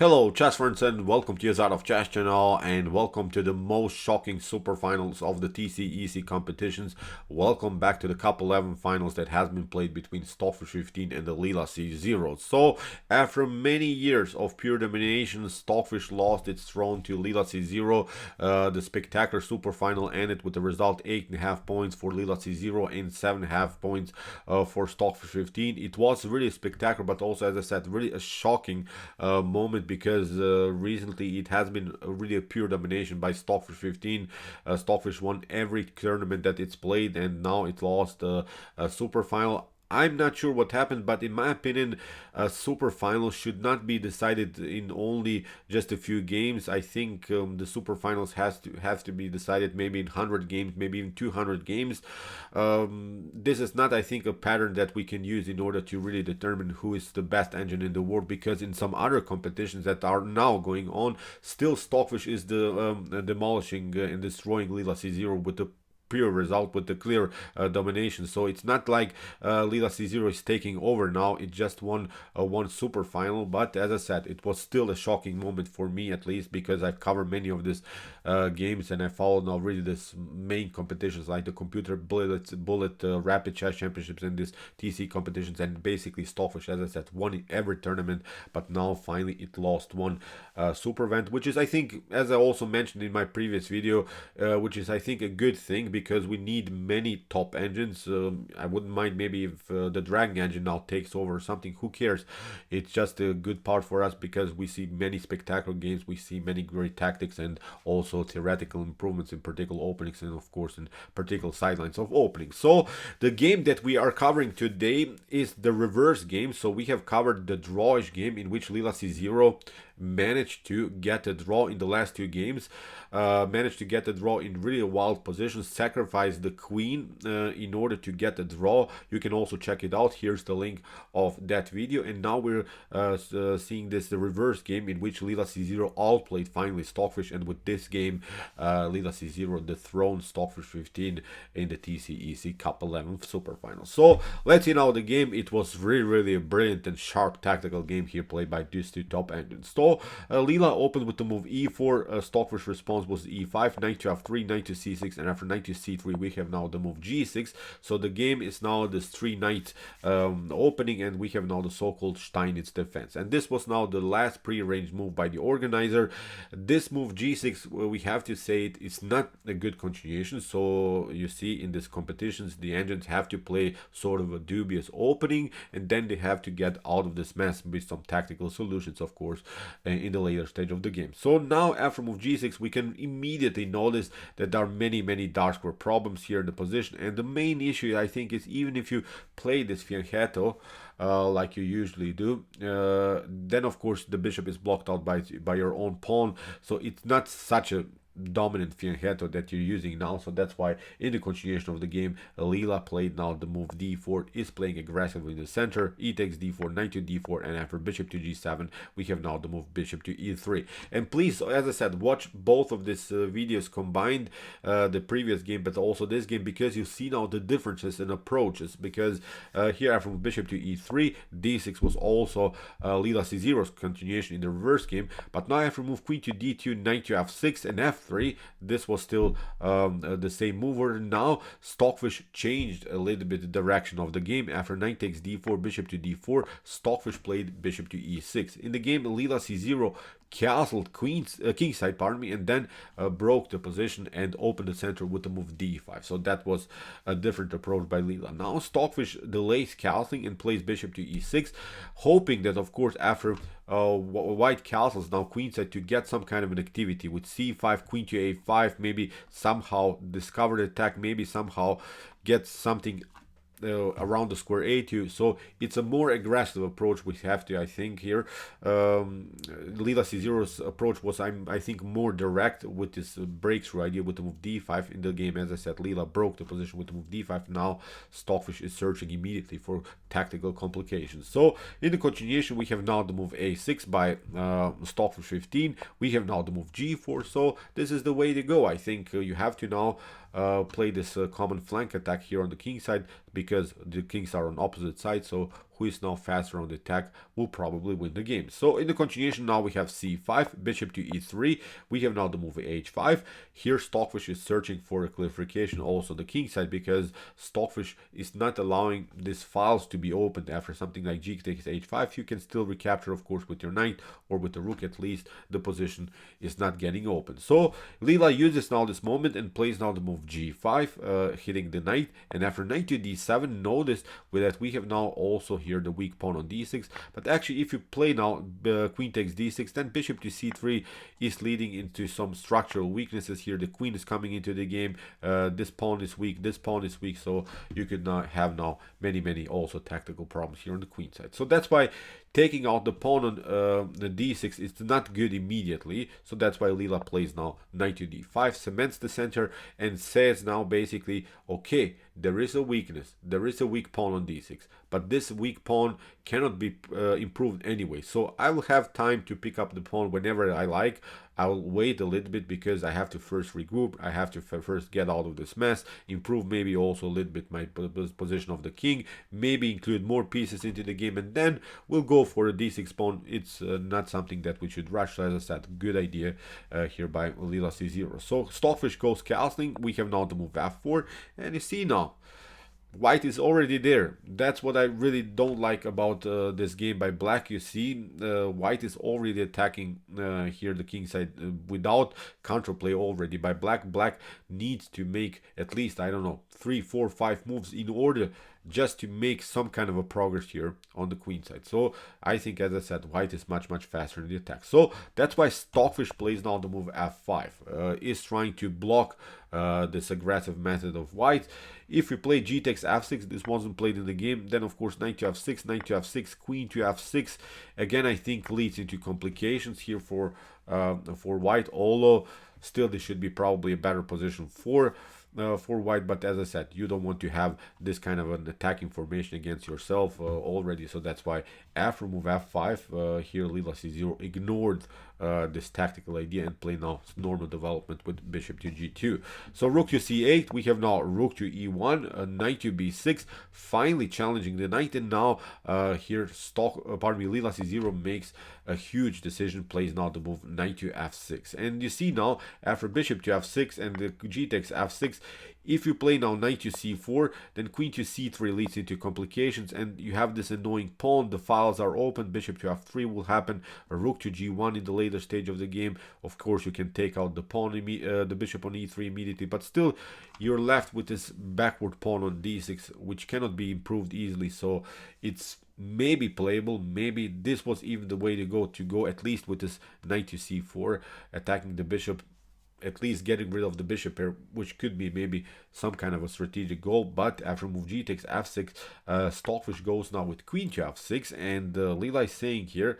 Hello chess friends and welcome to your Out of Chess channel and welcome to the most shocking super finals of the TCEC competitions. Welcome back to the Cup 11 finals that has been played between Stockfish 15 and the Leela C0. So after many years of pure domination, Stockfish lost its throne to Leela C0. The spectacular super final ended with the result 8.5 points for Leela C0 and 7.5 points for Stockfish 15. It was really spectacular, but also, as I said, really a shocking moment, because recently it has been really a pure domination by Stockfish 15. Stockfish won every tournament that it's played, and now it lost a super final. I'm not sure what happened, but in my opinion, a super final should not be decided in only just a few games. I think the super finals has to be decided maybe in 100 games, maybe even 200 games. This is not, I think, a pattern that we can use in order to really determine who is the best engine in the world, because in some other competitions that are now going on, still Stockfish is the demolishing and destroying Leela C0 with the pure result, with the clear domination. So it's not like Leela C0 is taking over now. It just won one super final, but as I said, it was still a shocking moment for me, at least because I've covered many of these games and I followed now really this main competitions like the computer bullet rapid chess championships and this TC competitions, and basically Stockfish, as I said, won every tournament, but now finally it lost one super event, which is, I think, as I also mentioned in my previous video, which is, I think, a good thing, because we need many top engines. I wouldn't mind maybe if the Dragon engine now takes over or something. Who cares? It's just a good part for us, because we see many spectacular games, we see many great tactics, and also theoretical improvements in particular openings, and of course in particular sidelines of openings. So the game that we are covering today is the reverse game. So we have covered the drawish game in which Leela C0 managed to get a draw in the last two games, managed to get a draw in really a wild position, sacrificed the queen in order to get a draw. You can also check it out. Here's the link of that video. And now we're seeing the reverse game in which Leela C0 outplayed finally Stockfish, and with this game Leela C0 dethroned Stockfish 15 in the TCEC Cup 11 super final. So let's see now the game. It was really a brilliant and sharp tactical game here played by these two top engines. So Leela opened with the move e4. Stockfish response was e5, knight to f3, knight to c6, and after knight to c3 we have now the move g6. So the game is now this 3 knight opening, and we have now the so-called Steinitz Defense. And this was now the last pre-arranged move by the organizer. This move g6, we have to say it's not a good continuation. So you see in these competitions the engines have to play sort of a dubious opening, and then they have to get out of this mess with some tactical solutions, of course, in the later stage of the game. So now after move g6 we can immediately notice that there are many dark square problems here in the position, and the main issue, I think, is even if you play this fianchetto like you usually do, then of course the bishop is blocked out by your own pawn, so it's not such a dominant fianchetto that you're using now. So that's why in the continuation of the game Leela played now the move d4, is playing aggressively in the center, e takes d4, knight to d4, and after bishop to g7 we have now the move bishop to e3. And please, as I said, watch both of these videos combined, the previous game but also this game, because you see now the differences in approaches, because here after bishop to e3, d6 was also Leela C0's continuation in the reverse game, but now after move queen to d2, knight to f6 and f3, this was still the same mover. Now Stockfish changed a little bit the direction of the game. After knight takes d4, bishop to d4, Stockfish played bishop to e6. In the game Leela C0 castled kingside, pardon me, and then broke the position and opened the center with the move d5. So that was a different approach by Leela. Now Stockfish delays castling and plays bishop to e6, hoping that, of course, after white castles now queenside, to get some kind of an activity with c5, queen to a5, maybe somehow discover the attack, maybe somehow get something around the square a2. So it's a more aggressive approach we have to, I think, here. Leela C0's approach was, I think, more direct with this breakthrough idea with the move d5 in the game. As I said, Leela broke the position with the move d5. Now Stockfish is searching immediately for tactical complications. So in the continuation we have now the move a6 by Stockfish 15. We have now the move g4. So this is the way to go. I think you have to now play this common flank attack here on the king side, because the kings are on opposite sides. So who is now faster on the attack will probably win the game. So in the continuation now we have c5, bishop to e3. We have now the move h5. Here Stockfish is searching for a clarification also the king side, because Stockfish is not allowing these files to be opened after something like g takes h5. You can still recapture, of course, with your knight or with the rook. At least the position is not getting open. So Leela uses now this moment and plays now the move g5, hitting the knight, and after knight to d7, notice with that we have now also here the weak pawn on d6. But actually if you play now queen takes d6, then bishop to c3 is leading into some structural weaknesses here. The queen is coming into the game, this pawn is weak, this pawn is weak, so you could now have now many also tactical problems here on the queen side. So that's why taking out the pawn on the d6 is not good immediately. So that's why Leela plays now knight to d5, cements the center, and says now basically, okay, there is a weakness, there is a weak pawn on d6, but this weak pawn cannot be improved anyway. So I will have time to pick up the pawn whenever I like. I will wait a little bit because I have to first regroup. I have to first get out of this mess, improve maybe also a little bit my position of the king, maybe include more pieces into the game, and then we'll go for a d6 pawn. It's not something that we should rush. So as I said, good idea here by Leela c0. So Stockfish goes castling. We have now to move f4, and you see now white is already there. That's what I really don't like about this game by black. You see, white is already attacking here the king side without counterplay already by black. Black needs to make at least, I don't know, 3, 4, 5 moves in order just to make some kind of a progress here on the queen side. So I think, as I said, white is much faster in the attack. So that's why Stockfish plays now the move f5, is trying to block this aggressive method of white. If we play g takes f6, this wasn't played in the game, then of course knight to f6, knight to f6, queen to f6, again I think leads into complications here for white, although still this should be probably a better position for white. But as I said, you don't want to have this kind of an attacking formation against yourself already. So that's why after move f5, here Leela c0 ignored this tactical idea and play now normal development with bishop to g2. So rook to c8, we have now rook to e1, knight to b6, finally challenging the knight. And now here Leela c0 makes a huge decision, plays now the move knight to f6. And you see now after bishop to f6 and the g takes f6, if you play now knight to c4, then queen to c3 leads into complications, and you have this annoying pawn. The files are open. Bishop to f3 will happen. A rook to g1 in the later stage of the game. Of course, you can take out the pawn, the bishop on e3 immediately, but still you're left with this backward pawn on d6, which cannot be improved easily. So it's maybe playable. Maybe this was even the way to go at least with this knight to c4, attacking the bishop, at least getting rid of the bishop here, which could be maybe some kind of a strategic goal. But after move g takes f6, Stockfish goes now with queen to f6, and Leela is saying here,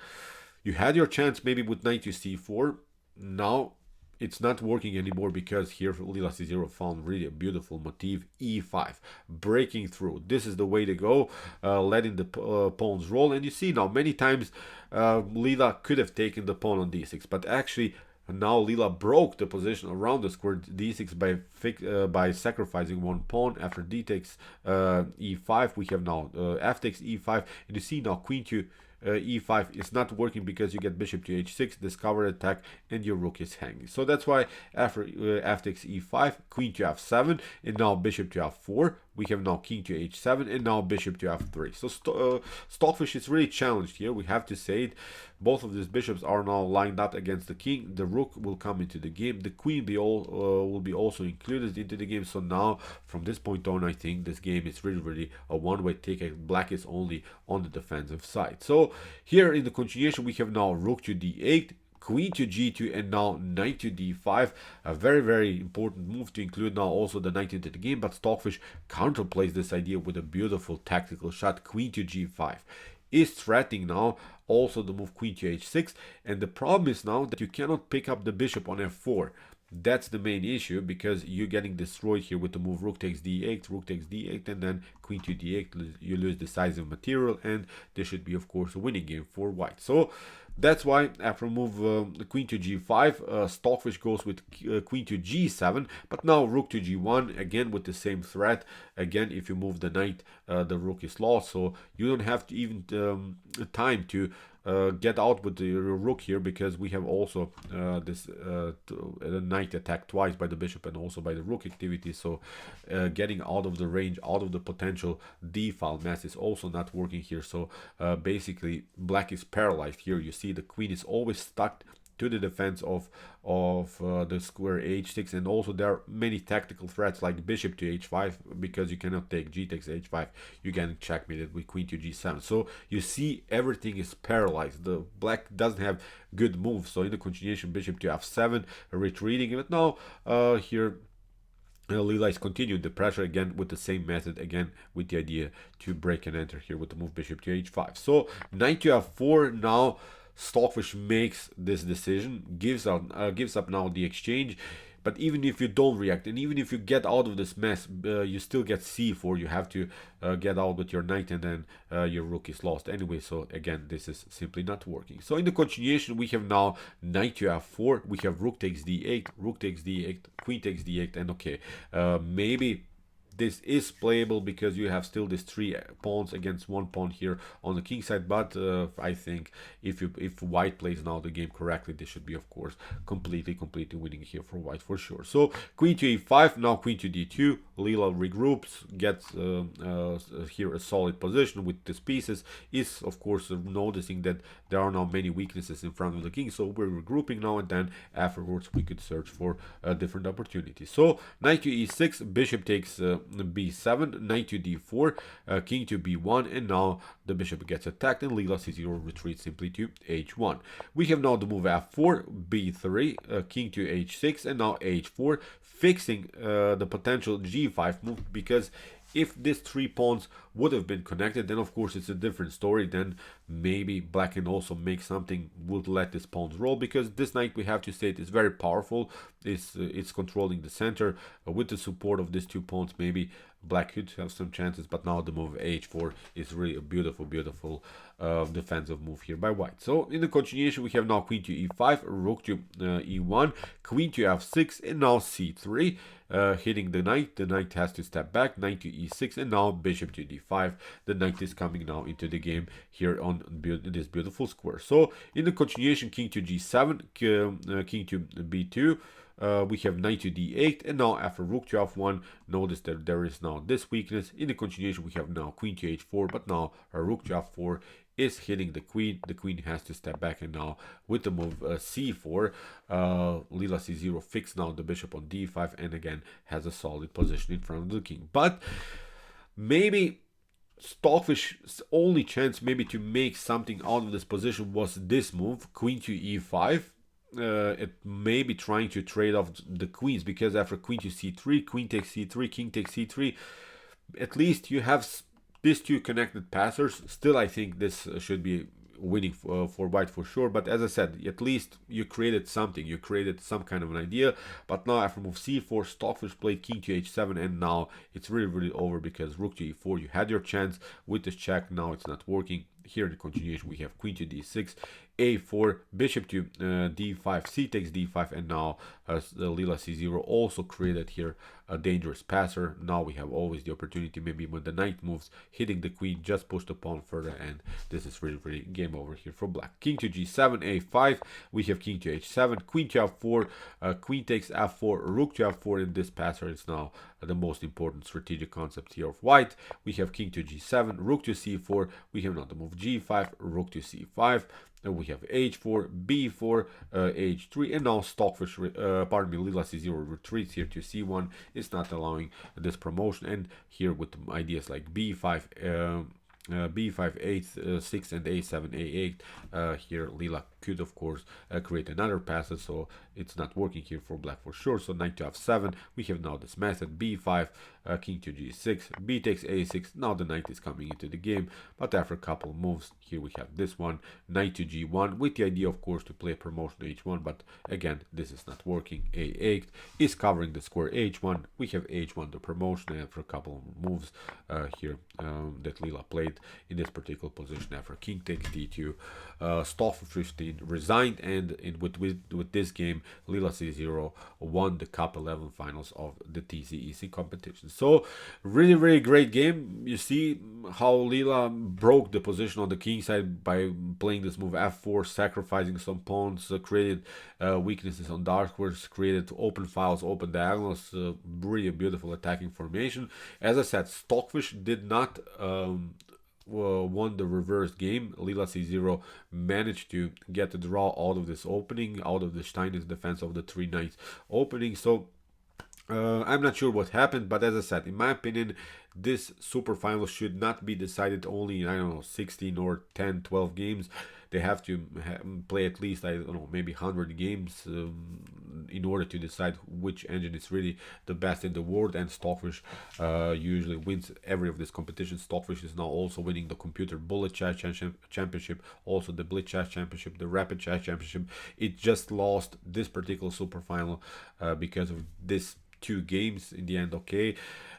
you had your chance maybe with knight to c4, now it's not working anymore, because here Leela c0 found really a beautiful motif, e5, breaking through. This is the way to go, letting the pawns roll. And you see now many times Leela could have taken the pawn on d6, but actually now Leela broke the position around the square d6 by sacrificing one pawn. After d takes e5, we have now f takes e5, and you see now queen to e5 is not working because you get bishop to h6, discover attack, and your rook is hanging. So that's why after f takes e5, queen to f7, and now bishop to f4, we have now king to h7, and now bishop to f3. So Stockfish is really challenged here, we have to say it. Both of these bishops are now lined up against the king. The rook will come into the game. The queen will be also included into the game. So now, from this point on, I think this game is really a one-way ticket. Black is only on the defensive side. So here in the continuation, we have now rook to d8, queen to g2, and now knight to d5. A very important move to include now also the knight into the game, but Stockfish counterplays this idea with a beautiful tactical shot. Queen to g5 is threatening now also the move queen to h6, and the problem is now that you cannot pick up the bishop on f4. That's the main issue, because you're getting destroyed here with the move rook takes d8, rook takes d8, and then queen to d8. You lose decisive material, and this should be, of course, a winning game for white. So that's why after move queen to g5, Stockfish goes with queen to g7, but now rook to g1, again with the same threat. Again, if you move the knight, the rook is lost, so you don't have to even time to get out with the rook here, because we have also this knight attacked twice by the bishop and also by the rook activity. So getting out of the range, out of the potential d-file mess is also not working here. So basically black is paralyzed here. You see the queen is always stuck to the defense of the square h6, and also there are many tactical threats like bishop to h5, because you cannot take g takes h5, you can checkmate it with queen to g7. So you see everything is paralyzed. The black doesn't have good moves. So in the continuation, bishop to f7, retreating. But now here Lila is continuing the pressure again with the same method, again with the idea to break and enter here with the move bishop to h5. So knight to f4. Now Stockfish makes this decision, gives up now the exchange. But even if you don't react, and even if you get out of this mess, you still get c4. You have to get out with your knight, and then your rook is lost anyway. So again, this is simply not working. So in the continuation, we have now knight to f4. We have rook takes d8, rook takes d8, queen takes d8, and okay, maybe this is playable because you have still these 3 pawns against 1 pawn here on the king side. But I think if white plays now the game correctly, this should be, of course, completely winning here for white for sure. So queen to e5, now queen to d2. Lila regroups, gets here a solid position with these pieces. Is of course noticing that there are now many weaknesses in front of the king, so we're regrouping now, and then afterwards we could search for different opportunities. So knight to e6, bishop takes b7, knight to d4, king to b1, and now the bishop gets attacked, and Lila c0 retreats simply to h1. We have now the move f4, b3, king to h6, and now h4, fixing the potential g5 move, because if these 3 pawns would have been connected, then of course it's a different story. Then maybe black can also make something, would let these pawns roll, because this knight, we have to say, it is very powerful. It's controlling the center. With the support of these 2 pawns, maybe black could have some chances. But now the move h4 is really a beautiful defensive move here by white. So in the continuation, we have now queen to e5, rook to e1, queen to f6, and now c3, hitting the knight. The knight has to step back, knight to e6, and now bishop to d5. The knight is coming now into the game here on this beautiful square. So in the continuation, king to g7, king to b2, we have knight to d8, and now after rook to f1, notice that there is now this weakness. In the continuation, we have now queen to h4, but now rook to f4 is hitting the queen. The queen has to step back, and now with the move c4, Lila c0 fixed now the bishop on d5, and again has a solid position in front of the king. But maybe Stockfish's only chance maybe to make something out of this position was this move, queen to e5. It may be trying to trade off the queens, because after queen to c3, queen takes c3, king takes c3, at least you have these 2 connected passers. Still, I think this should be winning for white for sure. But as I said, at least you created something, you created some kind of an idea. But now after move c4, Stockfish played king to h7, and now it's really over, because rook to e4, you had your chance with this check. Now it's not working. Here in the continuation, we have queen to d6, a4, bishop to d5, c takes d5, and now Lila c0 also created here a dangerous passer. Now we have always the opportunity, maybe when the knight moves, hitting the queen, just push the pawn further, and this is really game over here for black. King to g7, a5, we have king to h7, queen to f4, queen takes f4, rook to f4, and this passer is now the most important strategic concept here of white. We have king to g7, rook to c4, we have now the move g5, rook to c5, and we have h4, b4, h3, and now Stockfish, Lila c0 retreats here to c1. It's not allowing this promotion, and here with ideas like b5, Bb5 Nd6 and a7 a8, here Lila could of course create another passage, so it's not working here for black for sure. So knight to f7, we have now this method, b5, king to g6, b takes a6. Now the knight is coming into the game, but after a couple of moves, here we have this one, knight to g1, with the idea, of course, to play promotion to h1, but again, this is not working. a8 is covering the square h1. We have h1 the promotion, and after a couple of moves here that Leela played in this particular position, after king takes d2, Stockfish 15 resigned, and with this game, Leela C0 won the Cup 11 finals of the TCEC competition. So really great game. You see how Leela broke the position on the king side by playing this move f4, sacrificing some pawns, created weaknesses on dark squares, created open files, open diagonals, really a beautiful attacking formation. As I said, Stockfish did not won the reverse game. Leela C0 managed to get the draw out of this opening, out of the Steinitz Defense of the Three Knights Opening. So I'm not sure what happened, but as I said, in my opinion, this super final should not be decided only in, I don't know, 16 or 10, 12 games. They have to play at least, I don't know, maybe 100 games in order to decide which engine is really the best in the world. And Stockfish usually wins every of this competition. Stockfish is now also winning the Computer Bullet Chess Championship, also the Blitz Chess Championship, the Rapid Chess Championship. It just lost this particular super final because of this 2 games in the end. Okay,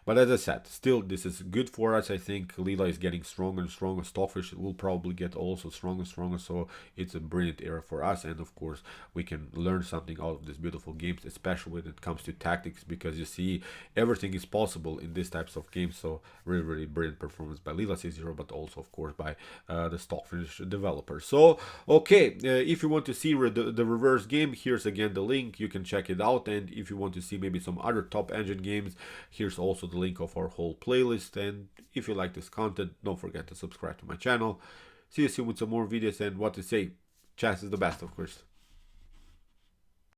but as I said, still this is good for us. I think Leela is getting stronger and stronger. Stockfish will probably get also stronger and stronger, so it's a brilliant era for us. And of course, we can learn something out of these beautiful games, especially when it comes to tactics, because you see everything is possible in these types of games. So really brilliant performance by Leela C0, but also of course by the Stockfish developer. So okay, if you want to see the reverse game, here's again the link. You can check it out. And if you want to see maybe some other top engine games, here's also the link of our whole playlist. And if you like this content, don't forget to subscribe to my channel. See you soon with some more videos, and what to say, chess is the best, of course.